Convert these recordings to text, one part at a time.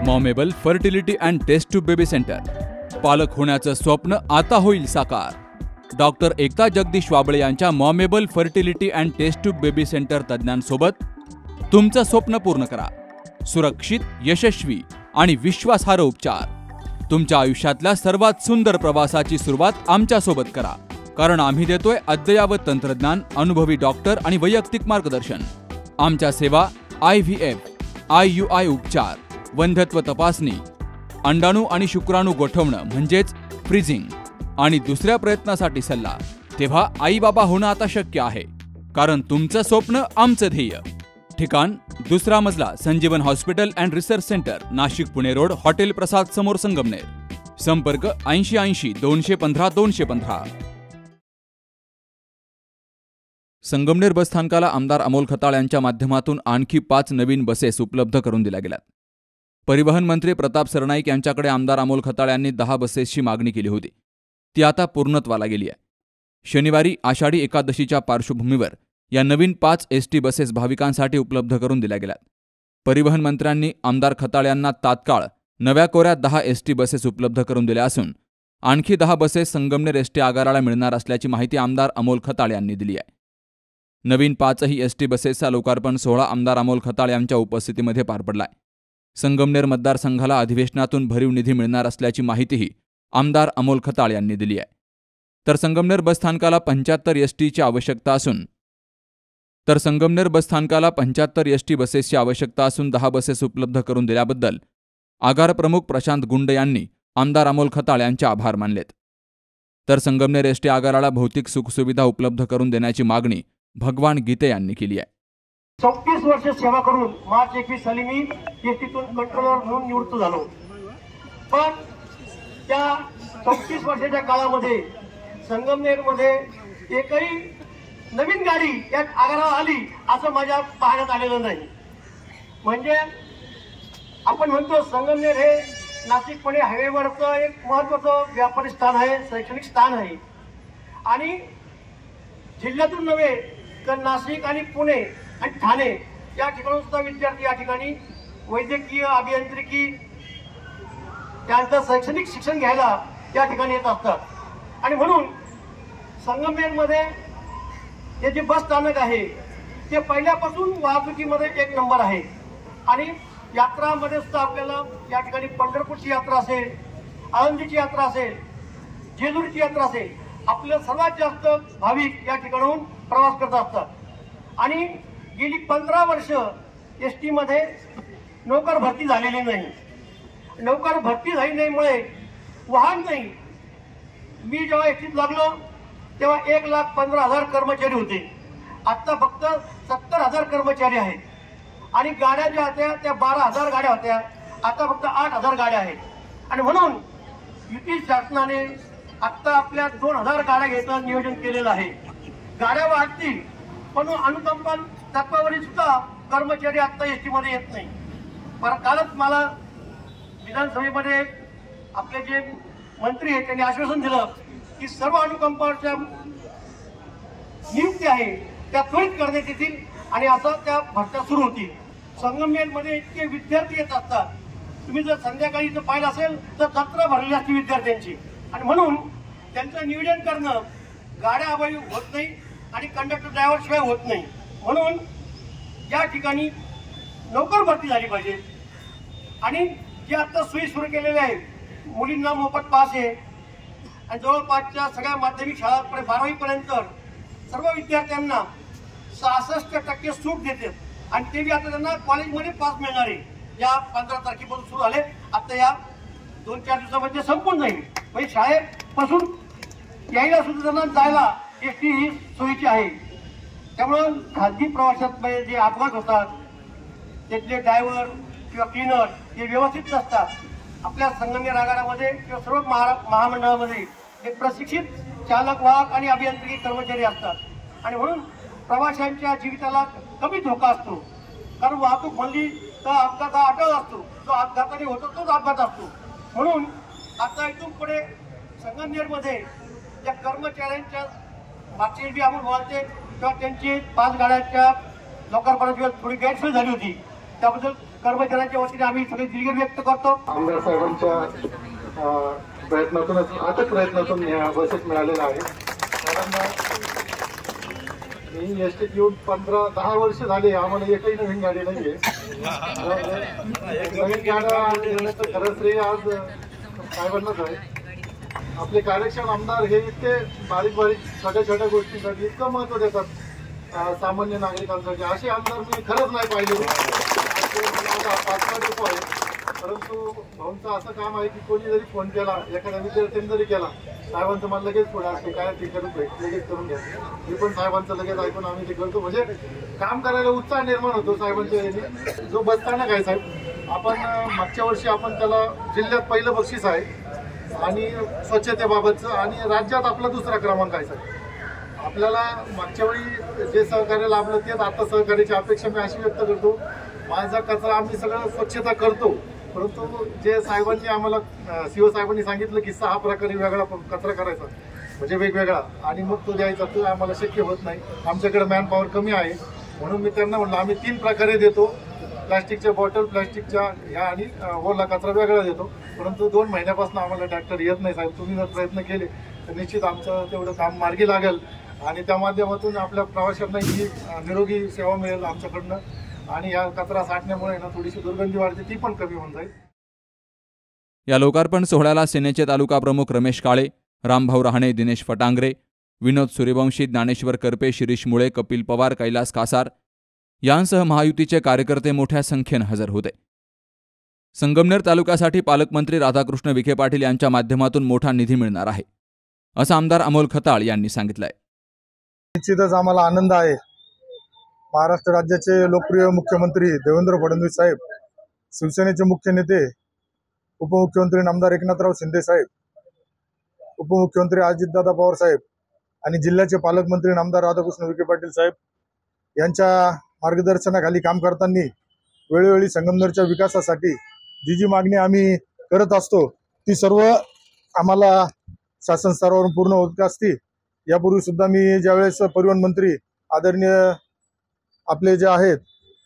मॉमेबल fertility and test tube baby centre. पालक होण्याचं स्वप्न आता होईल साकार. डॉक्टर एकता जगदीश वाबळे यांच्या मॉमेबल fertility and test tube baby centre तज्ज्ञांसोबत तुमचं स्वप्न पूर्ण करा. सुरक्षित, यशस्वी आणि विश्वासार्ह उपचार. तुमच्या आयुष्यातल्या सर्वात सुंदर प्रवासाची सुरुवात आमच्यासोबत करा. कारण आम्ही देतोय अद्ययावत तंत्रज्ञान, अनुभवी डॉक्टर आणि वैयक्तिक मार्गदर्शन. आमच्या सेवा IVF, IUI उपचार, वंध्यत्व तपासणी, अंडाणू आणि शुक्राणू गोठवणं म्हणजेच फ्रीजिंग आणि दुसऱ्या प्रयत्नासाठी सल्ला. तेव्हा आई बाबा होणं आता शक्य आहे. कारण तुमचं स्वप्न आमचं ध्येय. ठिकाण 2रा मजला, Sanjeevan hospital and research centre, Nashik Pune road, hotel Prasad समोर, संगमनेर. संपर्क 8080 215 215. संगमनेर बसस्थानकाला आमदार अमोल खताळ यांच्या माध्यमातून आणखी 5 नवीन बसेस उपलब्ध करून दिल्या गेल्यात. परिवहन मंत्री प्रताप सरनाईक यांच्याकडे आमदार अमोल खताळ यांनी 10 बसेसची मागणी केली होती. ती आता पूर्णत्वाला गेली आहे. शनिवारी आषाढी एकादशीच्या पार्श्वभूमीवर या नवीन 5 ST बसेस भाविकांसाठी उपलब्ध करून दिल्या गेल्यात. परिवहन मंत्र्यांनी आमदार खताळ यांना तात्काळ नव्या कोऱ्या 10 ST बसेस उपलब्ध करून दिल्या असून आणखी 10 बसेस संगमनेर ST आगाराला मिळणार असल्याची माहिती आमदार अमोल खताळ यांनी दिली आहे. नवीन 5ही ST बसेसचा लोकार्पण सोहळा आमदार अमोल खताळ यांच्या उपस्थितीमध्ये पार पडलाय. संगमनेर मतदारसंघाला अधिवेशनातून भरीव निधी मिळणार असल्याची माहितीही आमदार अमोल खताळ यांनी दिली आहे. तर संगमनेर बसस्थानकाला 75 STची आवश्यकता असून 10 बसेस उपलब्ध करून दिल्याबद्दल आगार प्रमुख प्रशांत गुंड यांनी आमदार अमोल खताळ यांचे आभार मानलेत. तर संगमनेर ST आगाराला भौतिक सुखसुविधा उपलब्ध करून देण्याची मागणी भगवान गीते यांनी केली आहे. 34 वर्ष सेवा करून मार्च 21 साली मी एसटीतून कंट्रोलर म्हणून निवृत्त झालो. पण त्या 34 वर्षाच्या काळामध्ये संगमनेरमध्ये एकही नवीन गाडी या आगारावर आली असं माझ्या पाहण्यात आलेलं नाही. म्हणजे आपण म्हणतो संगमनेर हे नाशिक पुणे हायवेवरचं एक महत्त्वाचं व्यापारी स्थान आहे, शैक्षणिक स्थान आहे. आणि जिल्ह्यातून नव्हे तर नाशिक आणि पुणे आणि ठाणे या ठिकाणून सुद्धा विद्यार्थी या ठिकाणी वैद्यकीय, अभियांत्रिकी त्यानंतर शैक्षणिक शिक्षण घ्यायला या ठिकाणी येत असतात. आणि म्हणून संगमनेरमध्ये हे जे बस स्थानक आहे ते पहिल्यापासून वाहतुकीमध्ये 1 नंबर आहे. आणि यात्रामध्ये सुद्धा आपल्याला या ठिकाणी पंढरपूरची यात्रा असेल, आळंदीची यात्रा असेल, जेजुरीची यात्रा असेल, आपलं सर्वात जास्त भाविक या ठिकाणून प्रवास करत असतात. आणि गेली 15 वर्ष ST मध्ये नोकर भरती झालेली नाही. नोकर भरती झाली नाहीमुळे वाहन नाही. मी जेव्हा STत लागलो तेव्हा 1,15,000 कर्मचारी होते. आता फक्त 70,000 कर्मचारी आहेत. आणि गाड्या ज्या होत्या त्या 12,000 गाड्या होत्या, आता फक्त 8,000 गाड्या आहेत. आणि म्हणून युती शासनाने आता आपल्या 2,000 गाड्या घ्यायचं नियोजन केलेलं आहे. गाड्या वाढतील पण अनुकंपा तत्वावरील सुद्धा कर्मचारी आता ST मध्ये येत नाही. पण कालच मला विधानसभेमध्ये आपले जे मंत्री आहेत त्यांनी आश्वासन दिलं की सर्व अनुकंपाच्या नियुक्ती आहे त्या त्वरित करण्यात येतील आणि असं त्या भरत्या सुरू होतील. संगमनेरमध्ये इतके विद्यार्थी येत असतात. तुम्ही जर संध्याकाळी इथं पाहिलं असेल तर जत्रा भरलेली असते विद्यार्थ्यांची. आणि म्हणून त्यांचं नियोजन करणं गाड्या अभावी होत नाही आणि कंडक्टर ड्रायव्हर शिवाय होत नाही. म्हणून या ठिकाणी नोकर भरती झाली पाहिजे. आणि जे आता सोयी सुरू केलेल्या आहेत, मुलींना मोफत पास आहे आणि जवळपासच्या सगळ्या माध्यमिक शाळा 12वी पर्यंत सर्व विद्यार्थ्यांना 66% सूट देतात. आणि ते बी आता त्यांना कॉलेजमध्ये पास मिळणार आहे. या 15 तारखेपासून सुरू झाले. आता या 2-4 दिवसामध्ये संपून जाईल. म्हणजे शाळेपासून यायला सुद्धा त्यांना जायला ST ही सोयीची आहे. त्यामुळं खाजगी प्रवासात जे अपघात होतात त्यातले ड्रायव्हर किंवा क्लीनर हे व्यवस्थित नसतात. आपल्या संगमनेर आगारामध्ये किंवा सर्व महामंडळामध्ये एक प्रशिक्षित चालक, वाहक आणि अभियांत्रिकी कर्मचारी असतात. आणि म्हणून प्रवाशांच्या जीविताला कमी धोका असतो. कारण वाहतूक म्हणली तर अपघात हा अटळ असतो. जो अपघाताने होतो तोच अपघात असतो. म्हणून आता इथून पुढे संगमनेरमध्ये त्या कर्मचाऱ्यांच्या मागचे बी आपण बोलते किंवा त्यांची 5 गाड्यांच्या लोकार्पणाची थोडी गैरसोय झाली होती त्याबद्दल कर्मचाऱ्यांच्या वतीने आम्ही सगळे दिलगिरी व्यक्त करतो. आमदार साहेबांच्या प्रयत्नातूनच अथक प्रयत्नातून या बसेस मिळालेल्या आहेत. कारण मी एसटीत येऊन 15-10 वर्ष झाले, आम्हाला एकही नवीन गाडी नाहीये. नवीन गाड्या देण्याचं खरं श्रेय आज साहेबांनाच आहे. आपले कार्यक्षम आमदार हे इतके बारीक बारीक छोट्या छोट्या गोष्टींसाठी इतकं महत्व देतात सामान्य नागरिकांसाठी. असे आमदार मी खरंच नाही पाहिले. माझा 5वा डेपो आहे, परंतु भाऊंचं असं काम आहे की कोणी जरी फोन केला, एखाद्या विद्यार्थ्यांनी जरी केला, साहेबांचं मला लगेच पुढे असते काय ते करून लगेच करून घ्या. मी पण साहेबांचं लगेच ऐकून आम्ही ते करतो. म्हणजे काम करायला उत्साह निर्माण होतो साहेबांच्या याने. जो बसस्थानक आहे साहेब, आपण मागच्या वर्षी आपण त्याला जिल्ह्यात पहिलं बक्षीस आहे आणि स्वच्छतेबाबतचं, आणि राज्यात आपला 2रा क्रमांक आहे साहेब. आपल्याला मागच्या वेळी जे सहकार्य लाभलं तेच आता सहकार्याची अपेक्षा मी अशी व्यक्त करतो. माझा कचरा आम्ही सगळं स्वच्छता करतो, परंतु जे साहेबांनी आम्हाला सीओ साहेबांनी सांगितलं की 6 प्रकारे वेगळा कचरा करायचा, म्हणजे वेगवेगळा, आणि मग तो द्यायचा, तो आम्हाला शक्य होत नाही. आमच्याकडे मॅनपॉवर कमी आहे, म्हणून मी त्यांना म्हणलं आम्ही 3 प्रकारे देतो. प्लास्टिकच्या बॉटल, प्लास्टिकच्या ह्या आणि ओला कचरा वेगळा देतो. परंतु 2 महिन्यापासून आम्हाला ट्रॅक्टर येत नाही साहेब. तुम्ही जर प्रयत्न केले तर निश्चित आमचं तेवढं काम मार्गी लागेल आणि त्या माध्यमातून आपल्या प्रवाशांना ही निरोगी सेवा मिळेल आमच्याकडनं. आणि या कचरा साठण्यामुळे ना थोडीशी दुर्गंधी वाढते, ती पण कमी होऊन जाईल. या लोकार्पण सोहळ्याला सेनेचे तालुका प्रमुख रमेश काळे, रामभाऊ रहाणे, दिनेश फटांगरे, विनोद सूर्यवंशी, ज्ञानेश्वर करपे, शिरीष मुळे, कपिल पवार, कैलास कासार यांसह महायुतीचे कार्यकर्ते मोठ्या संख्येनं हजर होते. संगमनेर तालुक्यासाठी पालकमंत्री राधाकृष्ण विखे पाटील यांच्या माध्यमातून मोठा निधी मिळणार आहे, असं आमदार अमोल खताळ यांनी सांगितलंय. निश्चितच आम्हाला आनंद आहे. महाराष्ट्र राज्याचे लोकप्रिय मुख्यमंत्री देवेंद्र फडणवीस साहेब, शिवसेनेचे मुख्य नेते उपमुख्यमंत्री नामदार एकनाथराव शिंदे साहेब, उपमुख्यमंत्री अजितदादा पवार साहेब आणि जिल्ह्याचे पालकमंत्री नामदार राधाकृष्ण विखे पाटील साहेब यांच्या मार्गदर्शनाखाली काम करताना वेळोवेळी संगमनेरच्या विकासासाठी जी मागणी आम्ही करत असतो ती सर्व आम्हाला शासन स्तरावरून पूर्ण होत असते. यापूर्वी सुद्धा मी ज्यावेळेस परिवहन मंत्री आदरणीय आपले जे आहेत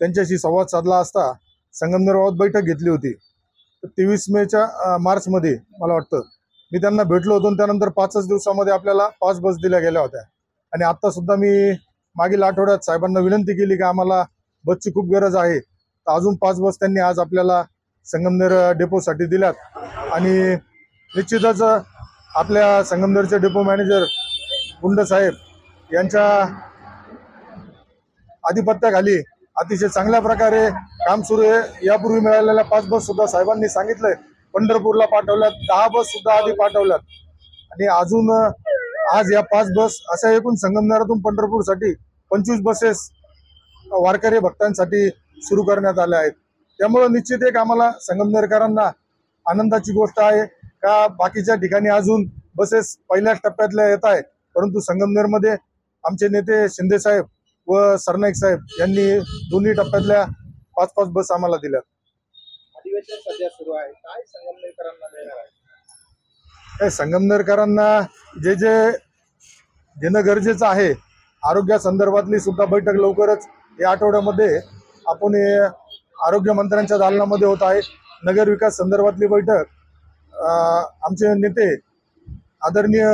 त्यांच्याशी संवाद साधला असता संगमनेरबाबत बैठक घेतली होती. 23 मार्चमध्ये मला वाटतं मी त्यांना भेटलो होतो. त्यानंतर 5च दिवसामध्ये आपल्याला 5 बस दिल्या गेल्या होत्या. आणि आत्ता सुद्धा मी मागील आठवड्यात साहेबांना विनंती केली की आम्हाला बसची खूप गरज आहे, तर अजून 5 बस त्यांनी आज आपल्याला संगमनेर डेपोसाठी दिल्यात. आणि निश्चितच आपल्या संगमनेरचे डेपो मॅनेजर गुंड साहेब यांच्या आधिपत्याखाली अतिशय चांगल्या प्रकारे काम सुरू आहे. यापूर्वी मिळालेल्या 5 बस सुद्धा साहेबांनी सांगितलंय पंढरपूरला पाठवल्यात, 10 बस सुद्धा आधी पाठवल्यात. आणि अजून आज या 5 बस अशा एकूण संगमनेरातून पंढरपूरसाठी 25 बसेस वारकरी भक्तांसाठी सुरू करण्यात आल्या आहेत. त्यामुळे निश्चित एक आम्हाला संगमनेरकरांना आनंदाची गोष्ट आहे का बाकीच्या ठिकाणी अजून बसेस पहिल्याच टप्प्यातल्या येत आहे, परंतु संगमनेरमध्ये आमचे नेते शिंदे साहेब व सरनाईक साहेब यांनी दोन्ही टप्प्यातल्या 5-5 बस आम्हाला दिल्यात. अधिवेशन सध्या सुरू आहे, काय संगमनेरकरांना मिळणार आहे? संगमनेरकरांना जे जे देणं गरजेचं आहे, आरोग्यासंदर्भातली सुद्धा बैठक लवकरच या आठवड्यामध्ये आपण आरोग्य मंत्र्यांच्या दालनामध्ये होत आहे. नगर विकास संदर्भातली बैठक आमचे नेते आदरणीय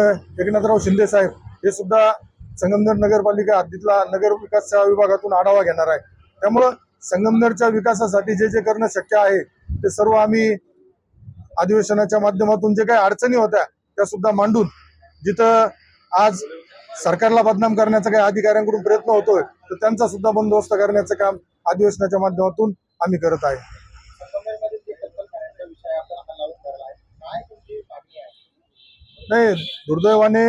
एकनाथराव शिंदे साहेब हे सुद्धा संगमनेर नगरपालिका हद्दीतला नगर विकास विभागातून आढावा घेणार आहे. त्यामुळं संगमनेरच्या विकासासाठी जे जे करणं शक्य आहे ते सर्व आम्ही अधिवेशनाच्या माध्यमातून जे काही अडचणी होत्या त्या सुद्धा मांडून, जिथं आज सरकारला बदनाम करण्याचा काही अधिकाऱ्यांकडून प्रयत्न होतोय तर त्यांचा सुद्धा बंदोबस्त करण्याचं काम अधिवेशनाच्या माध्यमातून आम्ही करत आहे. नाही, दुर्दैवाने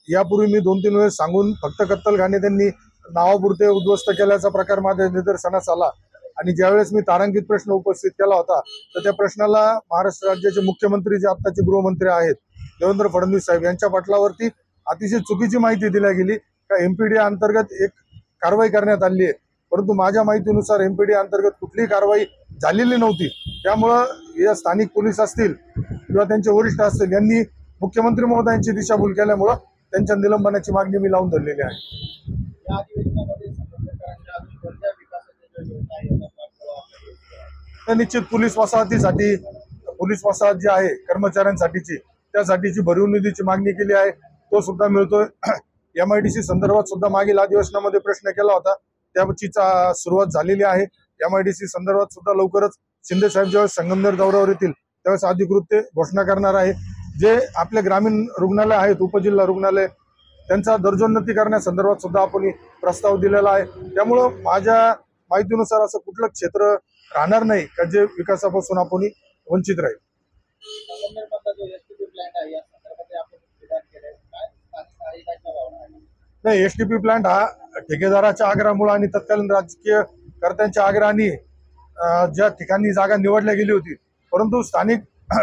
यापूर्वी मी 2-3 वेळेस सांगून फक्त कत्तलखाने त्यांनी नावापुरते उद्ध्वस्त केल्याचा प्रकार माझ्या निदर्शनास आला. आणि ज्यावेळेस मी तारांकित प्रश्न उपस्थित केला होता तर त्या प्रश्नाला महाराष्ट्र राज्याचे मुख्यमंत्री जे आत्ताचे गृहमंत्री आहेत देवेंद्र फडणवीस साहेब यांच्या पटलावरती अतिशय चुकीची माहिती दिल्या गेली का MPD अंतर्गत एक कारवाई करण्यात आली आहे, परंतु माझ्या माहितीनुसार MPD अंतर्गत कुठलीही कारवाई झालेली नव्हती. त्यामुळं या स्थानिक पोलीस असतील किंवा त्यांचे वरिष्ठ असतील यांनी मुख्यमंत्री महोदयांची दिशाभूल केल्यामुळं त्यांच्या निलंबनाची मागणी मी लावून धरलेली आहे. तर निश्चित पोलीस वसाहतीसाठी, पोलीस वसाहत जी आहे कर्मचाऱ्यांसाठीची, त्यासाठीची भरीव निधीची मागणी केली आहे, तो सुद्धा मिळतोय. MIDC संदर्भात सुद्धा मागील अधिवेशनामध्ये प्रश्न केला होता, त्याची सुरुवात झालेली आहे. MIDC संदर्भात सुद्धा लवकरच शिंदे साहेब जेव्हा संगमनेर दौऱ्यावर येतील त्यावेळेस अधिकृत ते घोषणा करणार आहे. जे आपले ग्रामीण रुग्णालय आहेत, उपजिल्हा रुग्णालय, त्यांचा दर्जोन्नती करण्यासंदर्भात सुद्धा आपण प्रस्ताव दिलेला आहे. त्यामुळं माझ्या माहितीनुसार असं कुठलं क्षेत्र राहणार नाही का जे विकासापासून आपण वंचित राहील. संगमनेरमधला जो STP प्लांट आहे या संदर्भात आपण विधान केलंय, काय स्थानिक नागरिकांच्या भावना आहेत? नाही, STP प्लांट हा ठेकेदाराच्या आग्रहामुळे आणि तत्कालीन राजकीय कर्त्यांच्या आग्रहाने ज्या ठिकाणी जागा निवडल्या गेली होती, परंतु स्थानिक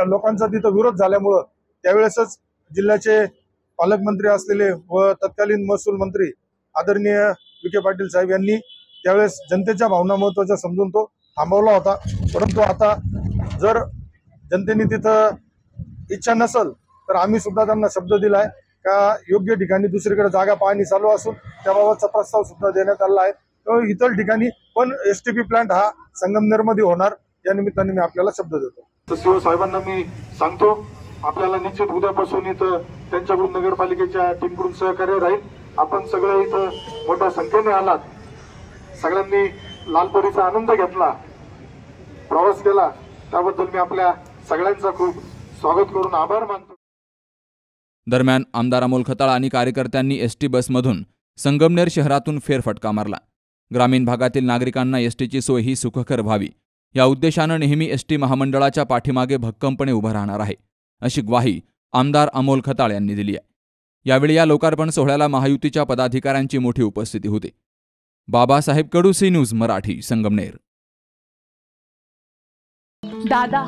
लोकांचा तिथं विरोध झाल्यामुळं त्यावेळेसच जिल्ह्याचे पालकमंत्री असलेले व तत्कालीन महसूल मंत्री आदरणीय विखे पाटील साहेब यांनी त्यावेळेस जनतेच्या भावना महत्त्वाच्या समजून तो थांबवला होता. परंतु आता जर जनतेने तिथं इच्छा नसेल तर आम्ही सुद्धा त्यांना शब्द दिलाय का योग्य ठिकाणी दुसरीकडे जागा पाहणी चालू असून त्याबाबतचा प्रस्ताव सुद्धा देण्यात आला आहे. तर इतर ठिकाणी पण STP प्लांट हा संगमनेरमध्ये होणार, या निमित्ताने मी आपल्याला शब्द देतो. तर सीओ साहेबांना मी सांगतो, आपल्याला निश्चित उद्यापासून इथं त्यांच्याकडून नगरपालिकेच्या टीमकडून सहकार्य राहील. आपण सगळे इथं मोठ्या संख्येने आलात, सगळ्यांनी लालपरीचा आनंद घेतला, प्रवास केला, त्याबद्दल मी आपल्या सगळ्यांचा खूप स्वागत करून आभार मानतो. दरम्यान आमदार अमोल खताळ आणि कार्यकर्त्यांनी ST बसमधून संगमनेर शहरातून फेरफटका मारला. ग्रामीण भागातील नागरिकांना STची सोय ही सुखकर व्हावी या उद्देशानं नेहमी ST महामंडळाच्या पाठीमागे भक्कमपणे उभं राहणार आहे, अशी ग्वाही आमदार अमोल खताळ यांनी दिली आहे. यावेळी या लोकार्पण सोहळ्याला महायुतीच्या पदाधिकाऱ्यांची मोठी उपस्थिती होती. बाबासाहेब कडू, सी न्यूज मराठी, संगमनेर. दादा,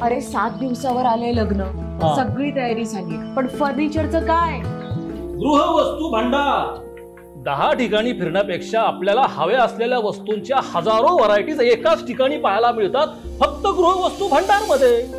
अरे 7 दिवसावर आले लग्न, सगळी तयारी झाली, पण फर्निचरचं काय? गृहवस्तू भांडार 10 ठिकाणी फिरण्यापेक्षा आपल्याला हव्या असलेल्या वस्तूंच्या हजारो व्हरायटीज एकाच ठिकाणी पाहायला मिळतात, फक्त गृहवस्तू भांडार मध्ये.